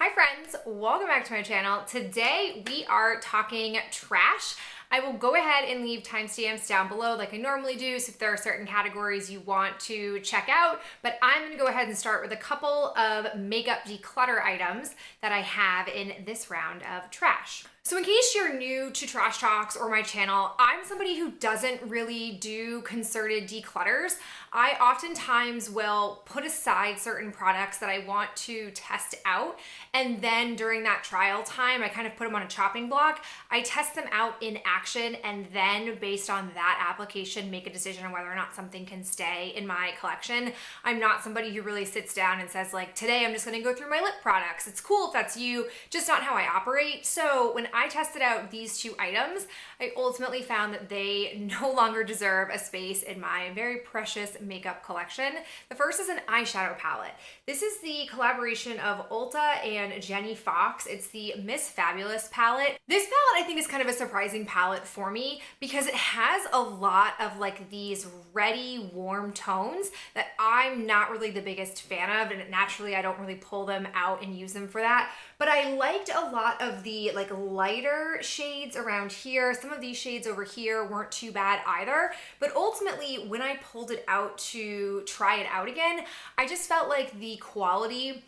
Hi friends, welcome back to my channel. Today we are talking trash. I will go ahead and leave timestamps down below like I normally do, so if there are certain categories you want to check out, but I'm gonna go ahead and start with a couple of makeup declutter items that I have in this round of trash. So in case you're new to Trash Talks or my channel, I'm somebody who doesn't really do concerted declutters. I oftentimes will put aside certain products that I want to test out, and then during that trial time, I kind of put them on a chopping block. I test them out in action, and then based on that application, make a decision on whether or not something can stay in my collection. I'm not somebody who really sits down and says like, today I'm just gonna go through my lip products. It's cool if that's you, just not how I operate. So when I tested out these two items, I ultimately found that they no longer deserve a space in my very precious makeup collection. The first is an eyeshadow palette. This is the collaboration of Ulta and Jenny Fox. It's the Miss Fabulous palette. This palette I think is kind of a surprising palette for me because it has a lot of like these reddy, warm tones that I'm not really the biggest fan of, and naturally I don't really pull them out and use them for that. But I liked a lot of the like lighter shades around here. Some of these shades over here weren't too bad either. But ultimately, when I pulled it out to try it out again, I just felt like the quality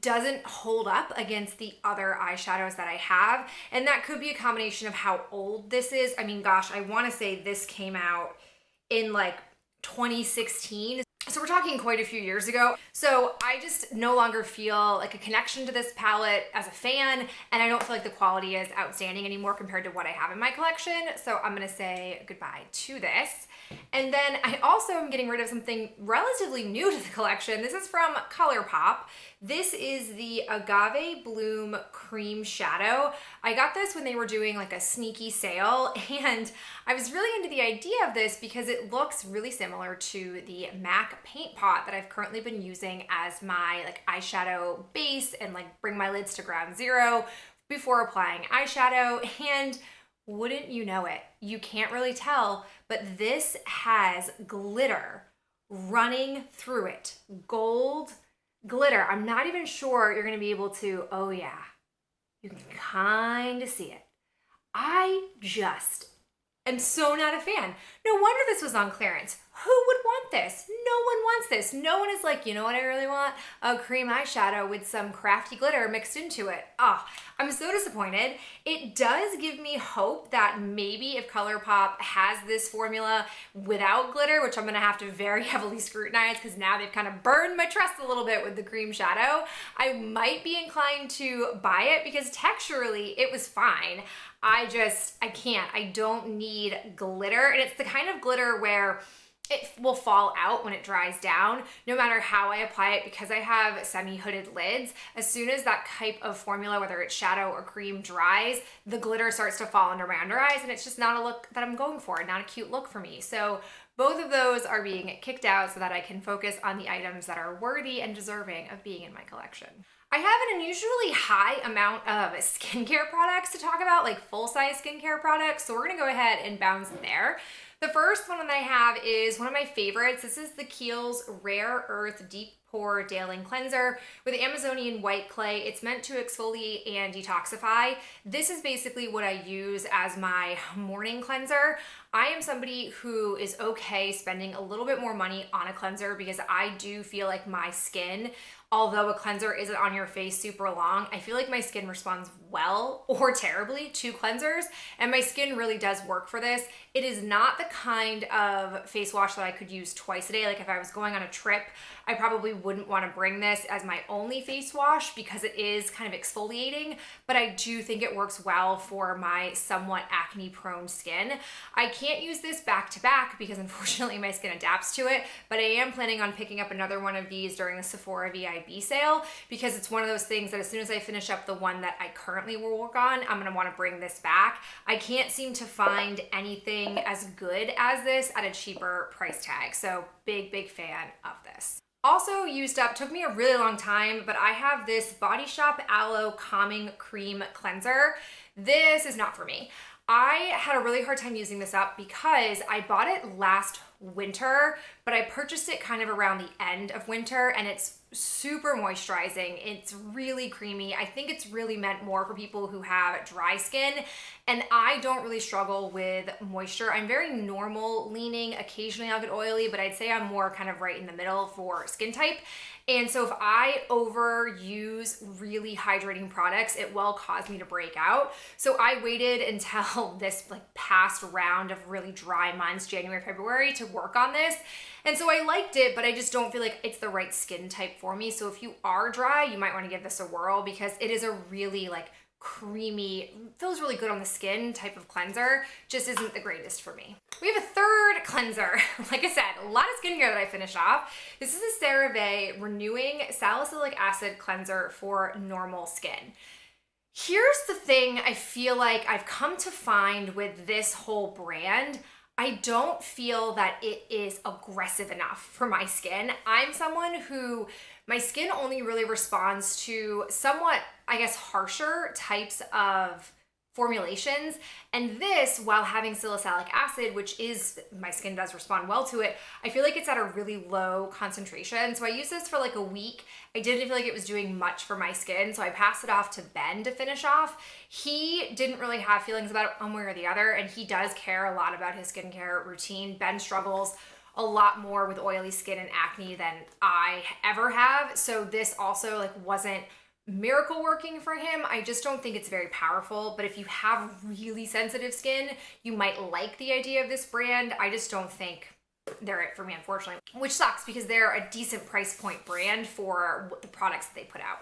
doesn't hold up against the other eyeshadows that I have. And that could be a combination of how old this is. I mean, gosh, I want to say this came out in like 2016. So we're talking quite a few years ago. So I just no longer feel like a connection to this palette as a fan, and I don't feel like the quality is outstanding anymore compared to what I have in my collection. So I'm gonna say goodbye to this. And then I also am getting rid of something relatively new to the collection. This is from ColourPop. This is the Agave Bloom Cream Shadow. I got this when they were doing like a sneaky sale, and I was really into the idea of this because it looks really similar to the MAC paint pot that I've currently been using as my like eyeshadow base and like bring my lids to ground zero before applying eyeshadow. And wouldn't you know it, you can't really tell, but this has glitter running through it. Gold glitter. I'm not even sure you're gonna be able to, oh yeah, you can kind of see it. I just am so not a fan. No wonder this was on clearance. Who would want this? No one wants this. No one is like, you know what I really want? A cream eyeshadow with some crafty glitter mixed into it. Oh, I'm so disappointed. It does give me hope that maybe if ColourPop has this formula without glitter, which I'm gonna have to very heavily scrutinize because now they've kind of burned my trust a little bit with the cream shadow, I might be inclined to buy it because texturally it was fine. I can't. I don't need glitter, and it's the kind of glitter where it will fall out when it dries down, no matter how I apply it, because I have semi-hooded lids. As soon as that type of formula, whether it's shadow or cream, dries, the glitter starts to fall under my under eyes, and it's just not a look that I'm going for, not a cute look for me. So both of those are being kicked out so that I can focus on the items that are worthy and deserving of being in my collection. I have an unusually high amount of skincare products to talk about, like full-size skincare products, so we're gonna go ahead and bounce there. The first one that I have is one of my favorites. This is the Kiehl's Rare Earth Deep Pore Daily Cleanser with Amazonian white clay. It's meant to exfoliate and detoxify. This is basically what I use as my morning cleanser. I am somebody who is okay spending a little bit more money on a cleanser because I do feel like my skin, although a cleanser isn't on your face super long, I feel like my skin responds well or terribly to cleansers, and my skin really does work for this. It is not the kind of face wash that I could use twice a day. Like if I was going on a trip, I probably wouldn't want to bring this as my only face wash because it is kind of exfoliating, but I do think it works well for my somewhat acne prone skin. I can't use this back to back because unfortunately my skin adapts to it, but I am planning on picking up another one of these during the Sephora VIB sale because it's one of those things that as soon as I finish up the one that I currently will work on, I'm gonna wanna bring this back. I can't seem to find anything as good as this at a cheaper price tag, so big fan of this. Also used up, took me a really long time, but I have this Body Shop Aloe Calming Cream Cleanser. This is not for me. I had a really hard time using this up because I bought it last winter, but I purchased it kind of around the end of winter, and it's super moisturizing. It's really creamy. I think it's really meant more for people who have dry skin, and I don't really struggle with moisture. I'm very normal leaning. Occasionally I'll get oily, but I'd say I'm more kind of right in the middle for skin type. And so if I overuse really hydrating products, it will cause me to break out. So I waited until this like past round of really dry months, January, February, to work on this. And so I liked it, but I just don't feel like it's the right skin type for me. So if you are dry, you might want to give this a whirl, because it is a really like creamy, feels really good on the skin type of cleanser. Just isn't the greatest for me. We have a third cleanser. Like I said, a lot of skincare that I finished off. This is the CeraVe Renewing Salicylic Acid Cleanser for normal skin. Here's the thing I feel like I've come to find with this whole brand. I don't feel that it is aggressive enough for my skin. I'm someone who, my skin only really responds to somewhat, I guess, harsher types of formulations. And this, while having salicylic acid, which is, my skin does respond well to it, I feel like it's at a really low concentration. So I used this for like a week. I didn't feel like it was doing much for my skin, so I passed it off to Ben to finish off. He didn't really have feelings about it one way or the other, and he does care a lot about his skincare routine. Ben struggles a lot more with oily skin and acne than I ever have. So this also like wasn't miracle working for him. I just don't think it's very powerful, but if you have really sensitive skin, you might like the idea of this brand. I just don't think they're it for me, unfortunately, which sucks because they're a decent price point brand for the products that they put out.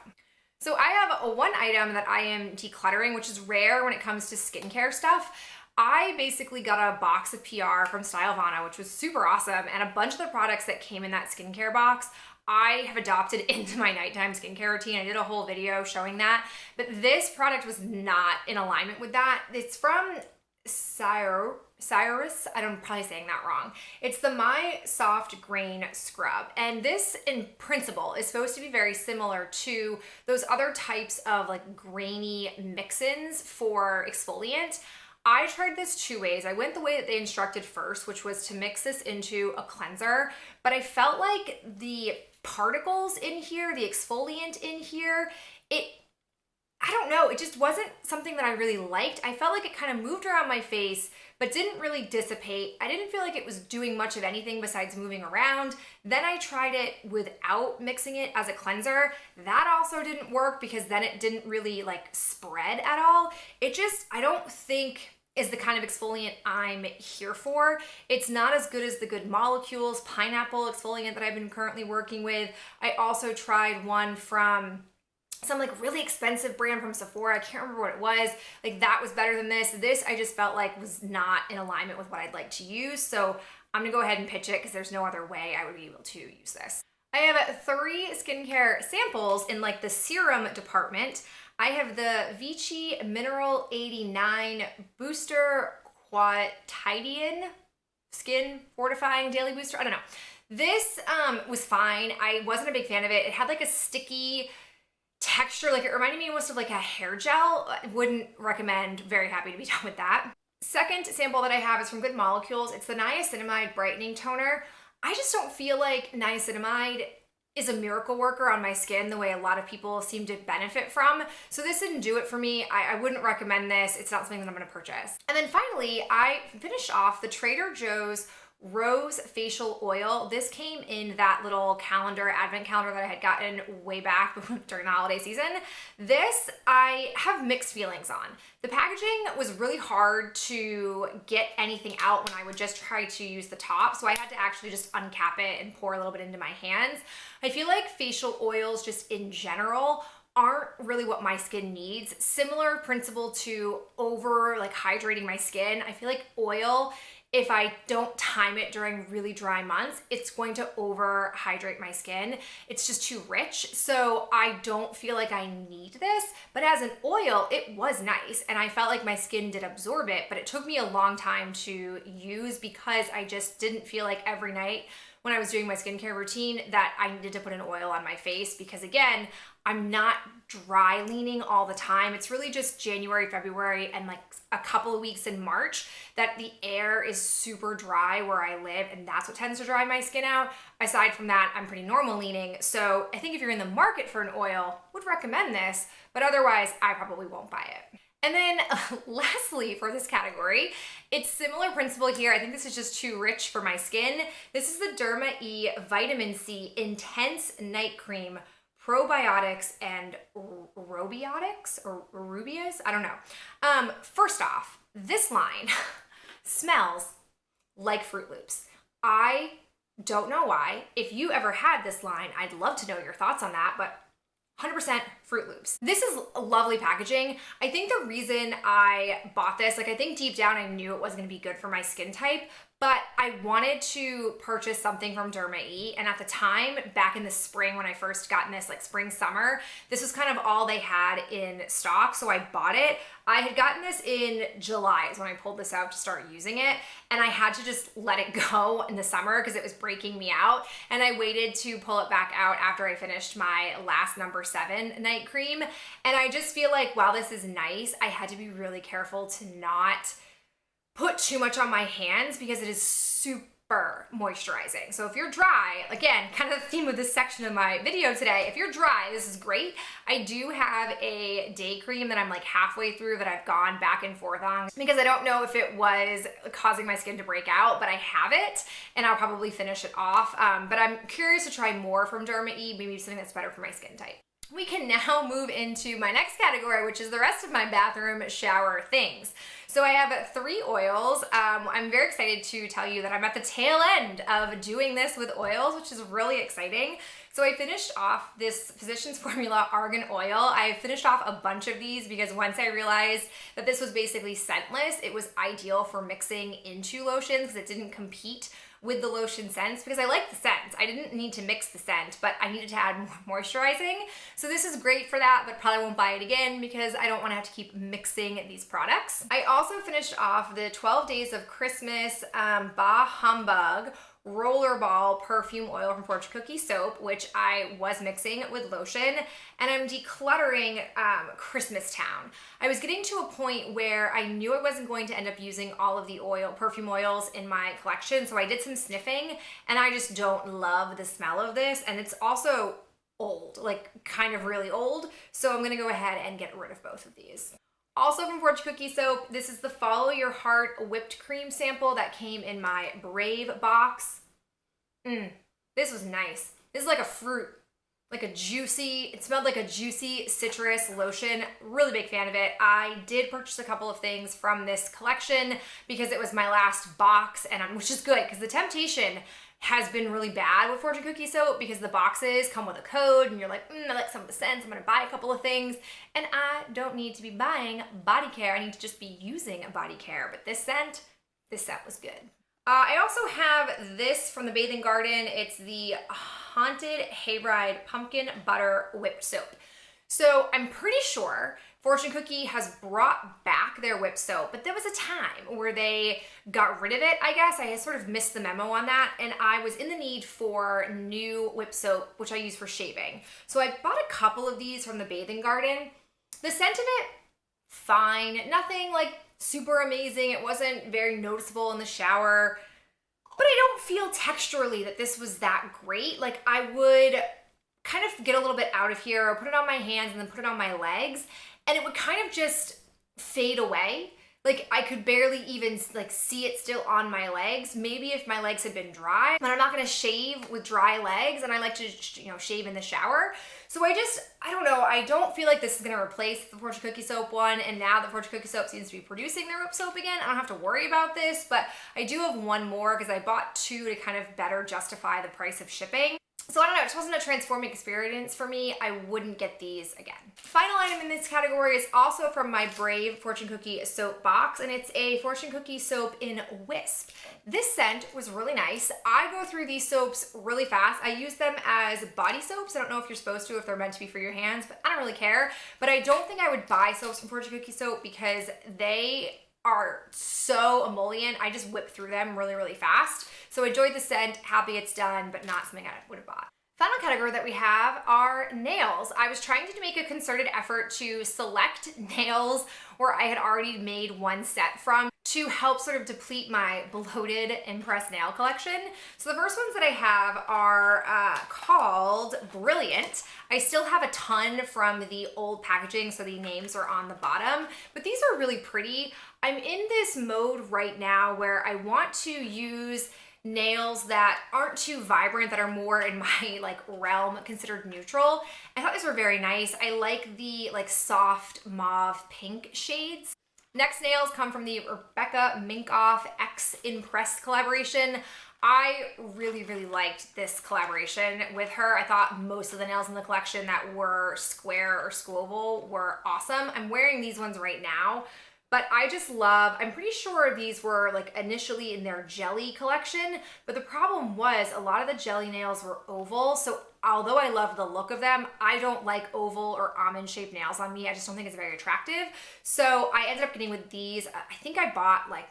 So I have a one item that I am decluttering, which is rare when it comes to skincare stuff. I basically got a box of PR from Stylovana, which was super awesome, and a bunch of the products that came in that skincare box I have adopted into my nighttime skincare routine. I did a whole video showing that, but this product was not in alignment with that. It's from Cyrus, I'm probably saying that wrong. It's the My Soft Grain Scrub. And this in principle is supposed to be very similar to those other types of like grainy mix-ins for exfoliant. I tried this two ways. I went the way that they instructed first, which was to mix this into a cleanser, but I felt like the particles in here, the exfoliant in here, I don't know, it just wasn't something that I really liked. I felt like it kind of moved around my face, but didn't really dissipate. I didn't feel like it was doing much of anything besides moving around. Then I tried it without mixing it as a cleanser. That also didn't work because then it didn't really like spread at all. It just, I don't think is the kind of exfoliant I'm here for. It's not as good as the Good Molecules pineapple exfoliant that I've been currently working with. I also tried one from some like really expensive brand from Sephora. I can't remember what it was. Like that was better than this. This I just felt like was not in alignment with what I'd like to use. So I'm gonna go ahead and pitch it because there's no other way I would be able to use this. I have 3 skincare samples in like the serum department. I have the Vichy Mineral 89 Booster Quotidian Skin Fortifying Daily Booster. I don't know. This was fine. I wasn't a big fan of it. It had like a sticky texture, like it reminded me almost of like a hair gel. I wouldn't recommend, very happy to be done with that. Second sample that I have is from Good Molecules. It's the Niacinamide Brightening Toner. I just don't feel like niacinamide is a miracle worker on my skin the way a lot of people seem to benefit from. So this didn't do it for me. I wouldn't recommend this. It's not something that I'm gonna purchase. And then finally, I finished off the Trader Joe's Rose Facial Oil. This came in that little calendar, advent calendar that I had gotten way back during the holiday season. This I have mixed feelings on. The packaging was really hard to get anything out when I would just try to use the top, so I had to actually just uncap it and pour a little bit into my hands. I feel like facial oils just in general aren't really what my skin needs. Similar principle to over like hydrating my skin. I feel like oil, if I don't time it during really dry months, it's going to over hydrate my skin. It's just too rich. So I don't feel like I need this, but as an oil, it was nice. And I felt like my skin did absorb it, but it took me a long time to use because I just didn't feel like every night when I was doing my skincare routine that I needed to put an oil on my face because, again, I'm not dry leaning all the time. It's really just January, February, and like a couple of weeks in March that the air is super dry where I live, and that's what tends to dry my skin out. Aside from that, I'm pretty normal leaning. So I think if you're in the market for an oil, would recommend this, but otherwise I probably won't buy it. And then lastly for this category, it's similar principle here. I think this is just too rich for my skin. This is the Derma E Vitamin C Intense Night Cream, Probiotics and Robiotics or Rubias, I don't know. First off, this line smells like Fruit Loops. I don't know why. If you ever had this line, I'd love to know your thoughts on that, but 100% Fruit Loops. This is lovely packaging. I think the reason I bought this, like I think deep down I knew it wasn't gonna be good for my skin type, but I wanted to purchase something from Derma E, and at the time, back in the spring when I first got in this, like spring, summer, this was kind of all they had in stock, so I bought it. I had gotten this in July is when I pulled this out to start using it, and I had to just let it go in the summer because it was breaking me out, and I waited to pull it back out after I finished my last number 7 night cream, and I just feel like while this is nice, I had to be really careful to not put too much on my hands because it is super moisturizing. So if you're dry, again, kind of the theme of this section of my video today, if you're dry, this is great. I do have a day cream that I'm like halfway through that I've gone back and forth on because I don't know if it was causing my skin to break out, but I have it and I'll probably finish it off. But I'm curious to try more from Derma E, maybe something that's better for my skin type. We can now move into my next category, which is the rest of my bathroom shower things. So I have 3 oils. I'm very excited to tell you that I'm at the tail end of doing this with oils, which is really exciting. So I finished off this Physicians Formula Argan Oil. I finished off a bunch of these because once I realized that this was basically scentless, it was ideal for mixing into lotions because it didn't compete with the lotion scents because I like the scent. I didn't need to mix the scent, but I needed to add more moisturizing. So this is great for that, but probably won't buy it again because I don't want to have to keep mixing these products. I also finished off the 12 Days of Christmas Bah Humbug Rollerball perfume oil from Fortune Cookie soap, which I was mixing with lotion, and I'm decluttering Christmas Town. I was getting to a point where I knew I wasn't going to end up using all of the perfume oils in my collection, so I did some sniffing, and I just don't love the smell of this, and it's also old, like kind of really old, so I'm gonna go ahead and get rid of both of these. Also from Fortune Cookie Soap, this is the Follow Your Heart whipped cream sample that came in my Brave box. This was nice. This is like a fruit, like a juicy, it smelled like a juicy citrus lotion. Really big fan of it. I did purchase a couple of things from this collection because it was my last box, and which is good because the temptation has been really bad with Fortune Cookie Soap because the boxes come with a code and you're like, I like some of the scents, I'm gonna buy a couple of things, and I don't need to be buying body care, I need to just be using a body care, but this scent was good. I also have this from the Bathing Garden. It's the Haunted Hayride Pumpkin Butter Whipped Soap. So I'm pretty sure Fortune Cookie has brought back their whipped soap, but there was a time where they got rid of it, I guess. I had sort of missed the memo on that, and I was in the need for new whipped soap, which I use for shaving. So I bought a couple of these from the Bathing Garden. The scent of it, fine. Nothing like super amazing. It wasn't very noticeable in the shower, but I don't feel texturally that this was that great. Like I would kind of get a little bit out of here or put it on my hands and then put it on my legs, and it would kind of just fade away. Like I could barely even like see it still on my legs. Maybe if my legs had been dry, but I'm not gonna shave with dry legs, and I like to, shave in the shower. So I don't know, I don't feel like this is gonna replace the Fortune Cookie Soap one, and now that Fortune Cookie Soap seems to be producing their whipped soap again, I don't have to worry about this, but I do have one more because I bought 2 to kind of better justify the price of shipping. So I don't know, it just wasn't a transforming experience for me. I wouldn't get these again. Final item in this category is also from my Brave Fortune Cookie soap box, and it's a Fortune Cookie soap in Wisp. This scent was really nice. I go through these soaps really fast. I use them as body soaps. I don't know if you're supposed to, if they're meant to be for your hands, but I don't really care. But I don't think I would buy soaps from Fortune Cookie soap because they are so emollient. I just whip through them really, really fast. So enjoyed the scent, happy it's done, but not something I would have bought. Final category that we have are nails. I was trying to make a concerted effort to select nails where I had already made one set from to help sort of deplete my bloated Impress nail collection. So the first ones that I have are called Brilliant. I still have a ton from the old packaging, so the names are on the bottom, but these are really pretty. I'm in this mode right now where I want to use nails that aren't too vibrant, that are more in my like realm considered neutral. I thought these were very nice. I like the like soft mauve pink shades. Next nails come from the Rebecca Minkoff X Impress collaboration. I really, really liked this collaboration with her. I thought most of the nails in the collection that were square or scoval were awesome. I'm wearing these ones right now. But I just love, I'm pretty sure these were like initially in their jelly collection, but the problem was a lot of the jelly nails were oval. So although I love the look of them, I don't like oval or almond shaped nails on me. I just don't think it's very attractive. So I ended up getting with these. I think I bought like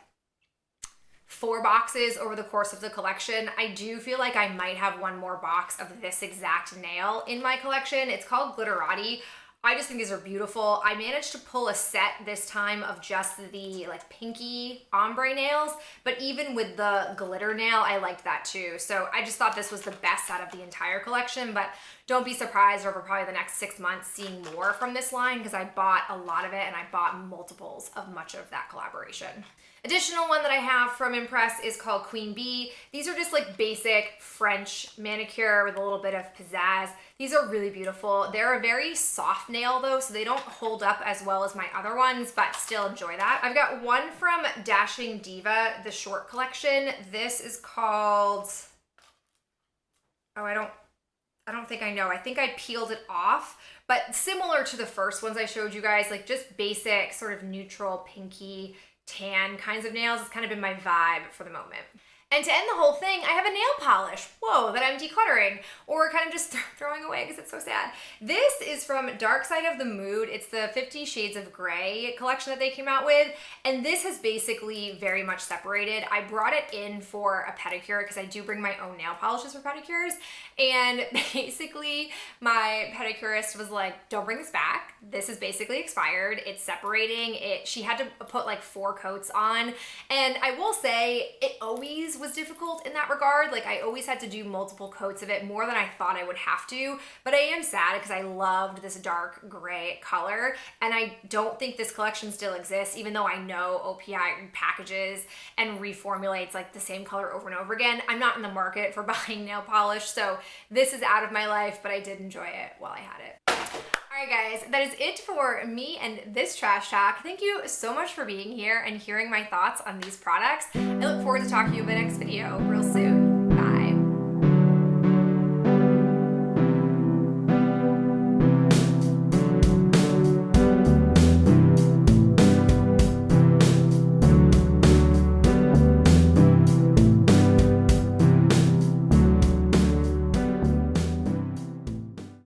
4 boxes over the course of the collection. I do feel like I might have one more box of this exact nail in my collection. It's called Glitterati. I just think these are beautiful. I managed to pull a set this time of just the like pinky ombre nails, but even with the glitter nail, I liked that too. So I just thought this was the best out of the entire collection, but don't be surprised over probably the next 6 months seeing more from this line because I bought a lot of it and I bought multiples of much of that collaboration. Additional one that I have from Impress is called Queen Bee. These are just like basic French manicure with a little bit of pizzazz. These are really beautiful. They're a very soft nail though, so they don't hold up as well as my other ones, but still enjoy that. I've got one from Dashing Diva, the short collection. This is called, oh, I don't think I know. I think I peeled it off, but similar to the first ones I showed you guys, like just basic sort of neutral pinky tan kinds of nails. It's kind of been my vibe for the moment. And to end the whole thing, I have a nail polish, whoa, that I'm decluttering or kind of just throwing away because it's so sad. This is from Dark Side of the Mood. It's the 50 Shades of Grey collection that they came out with. And this has basically very much separated. I brought it in for a pedicure because I do bring my own nail polishes for pedicures. And basically my pedicurist was like, don't bring this back. This is basically expired. It's separating. She had to put like 4 coats on. And I will say it always was difficult in that regard. Like I always had to do multiple coats of it, more than I thought I would have to, but I am sad because I loved this dark gray color and I don't think this collection still exists, even though I know OPI packages and reformulates like the same color over and over again. I'm not in the market for buying nail polish, so this is out of my life, but I did enjoy it while I had it. All right, guys, that is it for me and this trash talk. Thank you so much for being here and hearing my thoughts on these products. I look forward to talking to you in the next video real soon.